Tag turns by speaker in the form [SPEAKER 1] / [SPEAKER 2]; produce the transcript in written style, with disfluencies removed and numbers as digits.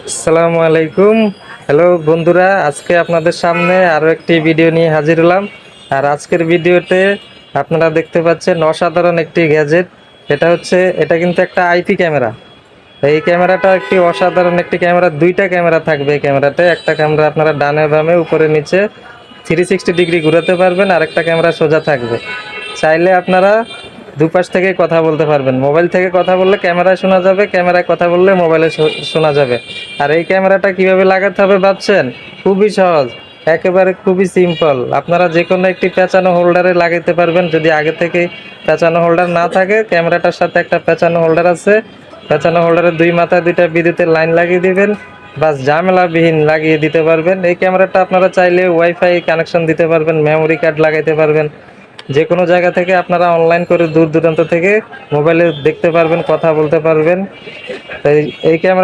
[SPEAKER 1] আসসালামু আলাইকুম। হ্যালো বন্ধুরা, আজকে আপনাদের সামনে আরও একটি ভিডিও নিয়ে হাজির হলাম। আর আজকের ভিডিওতে আপনারা দেখতে পাচ্ছেন অসাধারণ একটি গ্যাজেট। এটা কিন্তু একটা আইপি ক্যামেরা। এই ক্যামেরাটা একটি অসাধারণ একটি ক্যামেরা। দুইটা ক্যামেরা থাকবে এই ক্যামেরাতে। একটা ক্যামেরা আপনারা ডানে বামে উপরে নিচে 360 ডিগ্রি ঘোরাতে পারবেন, আর একটা ক্যামেরা সোজা থাকবে। চাইলে আপনারা দুপাশ থেকে কথা বলতে পারবেন। মোবাইল থেকে কথা বললে ক্যামেরায় শোনা যাবে, ক্যামেরায় কথা বললে মোবাইলে শোনা যাবে। আর এই ক্যামেরাটা কিভাবে লাগাতে হবে ভাবছেন? খুবই সহজ, একেবারে খুবই সিম্পল। আপনারা যে কোনো একটি পেঁচানো হোল্ডারে লাগাতে পারবেন। যদি আগে থেকে পেঁচানো হোল্ডার না থাকে, ক্যামেরাটার সাথে একটা পেঁচানো হোল্ডার আছে, পেঁচানো হোল্ডারের দুই মাথায় দুইটা বিদ্যুতের লাইন লাগিয়ে দিবেন, বাস ঝামেলাবিহীন লাগিয়ে দিতে পারবেন। এই ক্যামেরাটা আপনারা চাইলে ওয়াইফাই কানেকশন দিতে পারবেন, মেমোরি কার্ড লাগাইতে পারবেন। যে কোনো জায়গা থেকে আপনারা অনলাইন করে দূর দূরান্ত থেকে মোবাইলে দেখতে পারবেন, কথা বলতে পারবেন। তাই এই ক্যামেরা